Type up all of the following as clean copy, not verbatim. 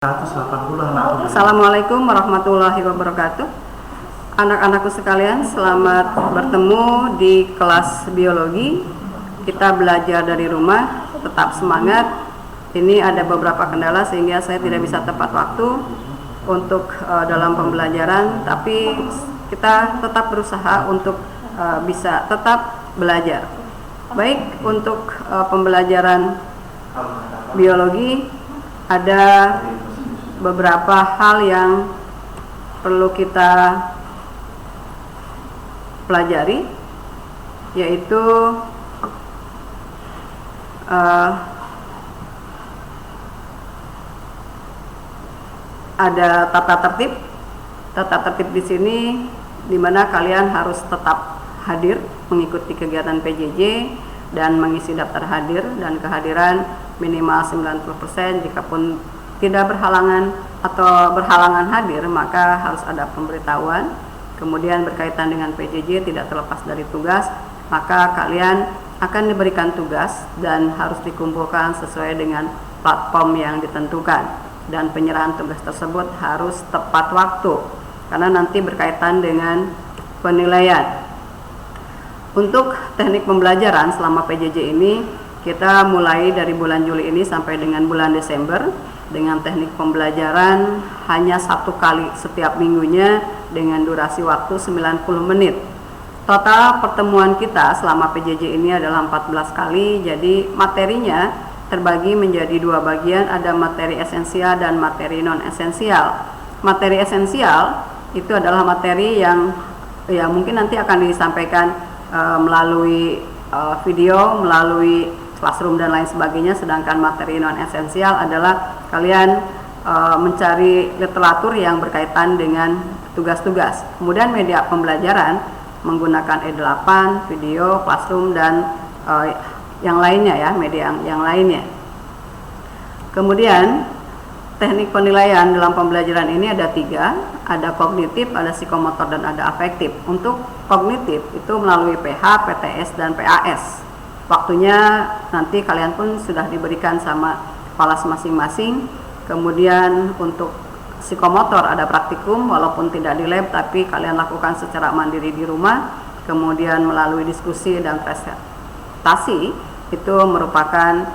Assalamualaikum warahmatullahi wabarakatuh. Anak-anakku sekalian, selamat bertemu di kelas biologi. Kita belajar dari rumah, tetap semangat. Ini ada beberapa kendala sehingga saya tidak bisa tepat waktu untuk dalam pembelajaran, tapi kita tetap berusaha untuk bisa tetap belajar. Baik, untuk pembelajaran biologi ada beberapa hal yang perlu kita pelajari, yaitu ada tata tertib. Tata tertib di sini di mana kalian harus tetap hadir mengikuti kegiatan PJJ dan mengisi daftar hadir, dan kehadiran minimal 90%. Jikapun tidak berhalangan atau berhalangan hadir, maka harus ada pemberitahuan. Kemudian berkaitan dengan PJJ tidak terlepas dari tugas, maka kalian akan diberikan tugas dan harus dikumpulkan sesuai dengan platform yang ditentukan, dan penyerahan tugas tersebut harus tepat waktu karena nanti berkaitan dengan penilaian. Untuk teknik pembelajaran selama PJJ ini, kita mulai dari bulan Juli ini sampai dengan bulan Desember dengan teknik pembelajaran hanya 1 kali setiap minggunya dengan durasi waktu 90 menit. Total pertemuan kita selama PJJ ini adalah 14 kali, jadi materinya terbagi menjadi 2 bagian, ada materi esensial dan materi non esensial. Materi esensial itu adalah materi yang mungkin nanti akan disampaikan melalui video, melalui classroom dan lain sebagainya, sedangkan materi non esensial adalah kalian mencari literatur yang berkaitan dengan tugas-tugas. Kemudian media pembelajaran menggunakan E8, video, classroom, dan yang lainnya ya, media yang lainnya. Kemudian teknik penilaian dalam pembelajaran ini ada 3, ada kognitif, ada psikomotor, dan ada afektif. Untuk kognitif itu melalui PH, PTS, dan PAS. Waktunya nanti kalian pun sudah diberikan sama kelas masing-masing. Kemudian untuk psikomotor ada praktikum, walaupun tidak di lab, tapi kalian lakukan secara mandiri di rumah. Kemudian melalui diskusi dan presentasi itu merupakan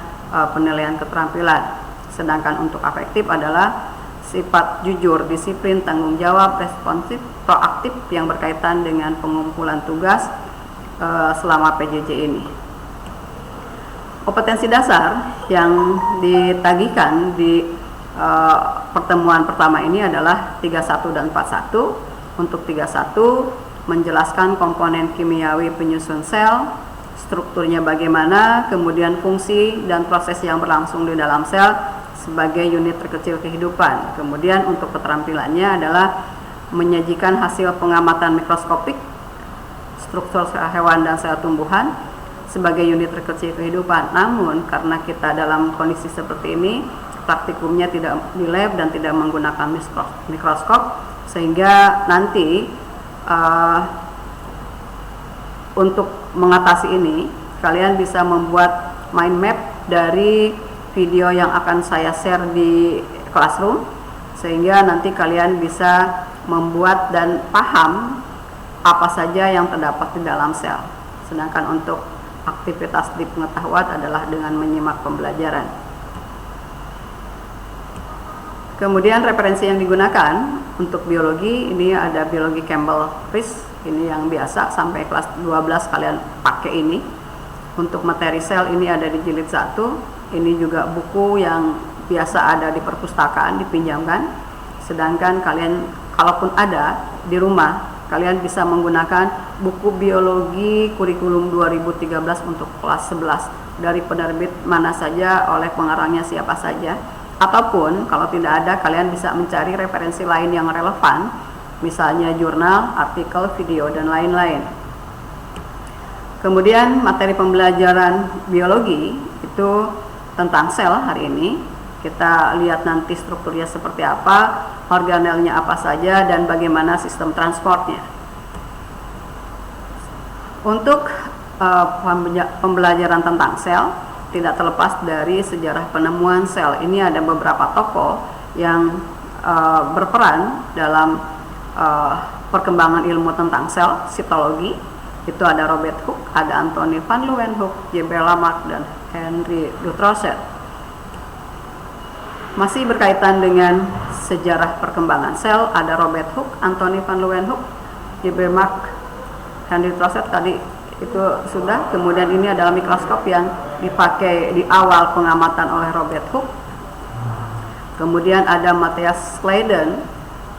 penilaian keterampilan. Sedangkan untuk afektif adalah sifat jujur, disiplin, tanggung jawab, responsif, proaktif yang berkaitan dengan pengumpulan tugas selama PJJ ini. Kompetensi dasar yang ditagihkan di pertemuan pertama ini adalah 31 dan 41. Untuk 31 menjelaskan komponen kimiawi penyusun sel, strukturnya bagaimana, kemudian fungsi dan proses yang berlangsung di dalam sel sebagai unit terkecil kehidupan. Kemudian untuk keterampilannya adalah menyajikan hasil pengamatan mikroskopik struktur sel hewan dan sel tumbuhan sebagai unit terkecil kehidupan. Namun karena kita dalam kondisi seperti ini, praktikumnya tidak di lab dan tidak menggunakan mikroskop, sehingga nanti untuk mengatasi ini kalian bisa membuat mind map dari video yang akan saya share di classroom, sehingga nanti kalian bisa membuat dan paham apa saja yang terdapat di dalam sel. Sedangkan untuk aktivitas di pengetahuan adalah dengan menyimak pembelajaran. Kemudian referensi yang digunakan untuk biologi ini ada biologi Campbell Frisch, ini yang biasa sampai kelas 12 kalian pakai ini. Untuk materi sel ini ada di jilid 1, ini juga buku yang biasa ada di perpustakaan dipinjamkan. Sedangkan kalian kalaupun ada di rumah, kalian bisa menggunakan buku biologi kurikulum 2013 untuk kelas 11 dari penerbit mana saja, oleh pengarangnya siapa saja, ataupun kalau tidak ada kalian bisa mencari referensi lain yang relevan, misalnya jurnal, artikel, video, dan lain-lain. Kemudian materi pembelajaran biologi itu tentang sel hari ini. Kita lihat nanti strukturnya seperti apa, organelnya apa saja, dan bagaimana sistem transportnya. Untuk pembelajaran tentang sel tidak terlepas dari sejarah penemuan sel. Ini ada beberapa tokoh yang berperan dalam perkembangan ilmu tentang sel, sitologi. Itu ada Robert Hooke, ada Anthony van Leeuwenhoek, J.B. Lamarck, dan Henry Dutrochet. Masih berkaitan dengan sejarah perkembangan sel, ada Robert Hooke, Anthony van Leeuwenhoek, J.B. Lamarck, Henry Dutrochet tadi itu sudah. Kemudian ini adalah mikroskop yang dipakai di awal pengamatan oleh Robert Hooke. Kemudian ada Matthias Schleiden,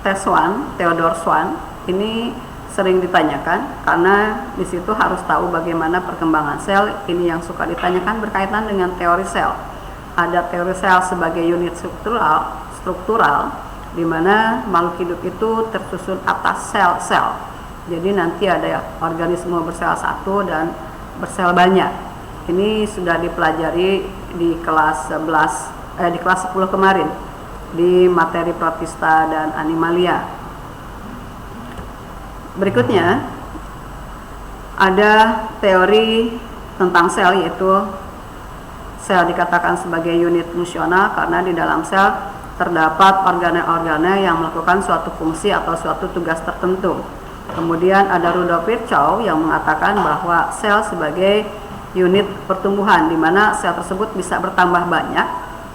Theodor Schwann. Ini sering ditanyakan karena di situ harus tahu bagaimana perkembangan sel. Ini yang suka ditanyakan berkaitan dengan teori sel. Ada teori sel sebagai unit struktural di mana makhluk hidup itu tersusun atas sel-sel. Jadi nanti ada organisme bersel satu dan bersel banyak. Ini sudah dipelajari di kelas 10 kemarin di materi protista dan animalia. Berikutnya ada teori tentang sel, yaitu sel dikatakan sebagai unit fungsional karena di dalam sel terdapat organe-organe yang melakukan suatu fungsi atau suatu tugas tertentu. Kemudian ada Rudolf Virchow yang mengatakan bahwa sel sebagai unit pertumbuhan di mana sel tersebut bisa bertambah banyak,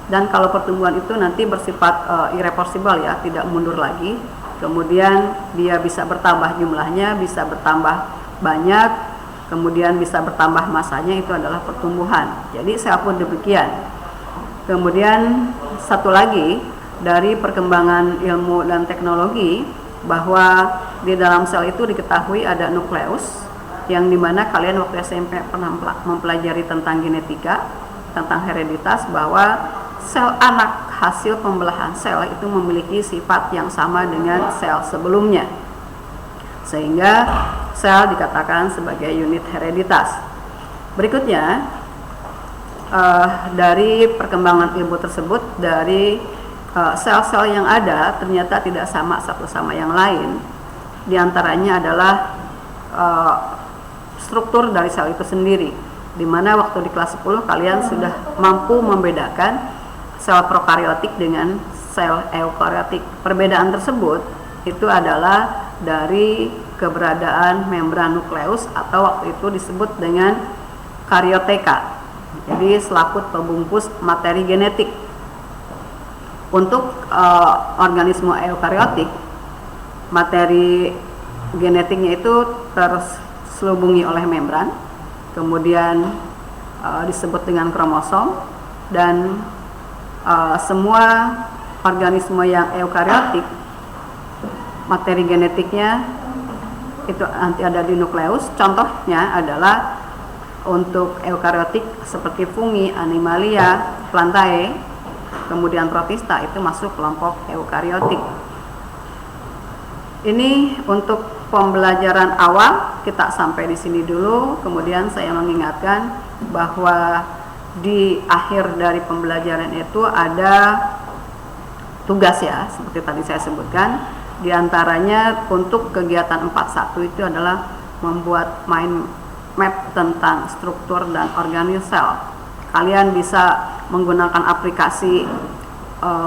dan kalau pertumbuhan itu nanti bersifat irreversible ya, tidak mundur lagi. Kemudian dia bisa bertambah jumlahnya, bisa bertambah banyak, kemudian bisa bertambah masanya, itu adalah pertumbuhan. Jadi sel pun demikian. Kemudian satu lagi dari perkembangan ilmu dan teknologi, bahwa di dalam sel itu diketahui ada nukleus, yang dimana kalian waktu SMP pernah mempelajari tentang genetika, tentang hereditas, bahwa sel anak hasil pembelahan sel itu memiliki sifat yang sama dengan sel sebelumnya, sehingga sel dikatakan sebagai unit hereditas. Berikutnya dari perkembangan ilmu tersebut, dari sel-sel yang ada ternyata tidak sama satu sama yang lain. Di antaranya adalah struktur dari sel itu sendiri, di mana waktu di kelas 10 kalian sudah mampu membedakan sel prokariotik dengan sel eukariotik. Perbedaan tersebut itu adalah dari keberadaan membran nukleus atau waktu itu disebut dengan karioteka. Jadi selaput pembungkus materi genetik. Untuk organisme eukariotik, materi genetiknya itu terselubungi oleh membran, kemudian disebut dengan kromosom, dan semua organisme yang eukariotik materi genetiknya itu nanti ada di nukleus. Contohnya adalah untuk eukariotik seperti fungi, animalia, plantae, kemudian protista itu masuk kelompok eukariotik. Ini untuk pembelajaran awal kita sampai di sini dulu. Kemudian saya mengingatkan bahwa di akhir dari pembelajaran itu ada tugas ya, seperti tadi saya sebutkan. Di antaranya untuk kegiatan 41 itu adalah membuat mind map tentang struktur dan organisme sel. Kalian bisa menggunakan aplikasi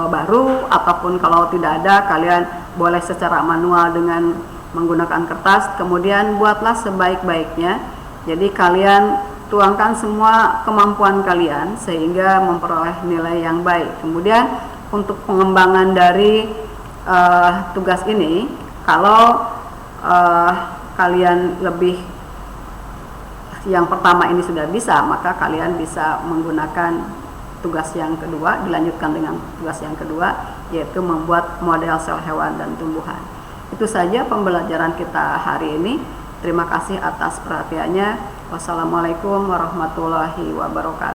baru, ataupun kalau tidak ada kalian boleh secara manual dengan menggunakan kertas. Kemudian buatlah sebaik-baiknya. Jadi kalian tuangkan semua kemampuan kalian sehingga memperoleh nilai yang baik. Kemudian untuk pengembangan dari tugas ini, kalau kalian lebih yang pertama ini sudah bisa, maka kalian bisa menggunakan tugas yang kedua, dilanjutkan dengan tugas yang kedua, yaitu membuat model sel hewan dan tumbuhan. Itu saja pembelajaran kita hari ini. Terima kasih atas perhatiannya. Wassalamualaikum warahmatullahi wabarakatuh.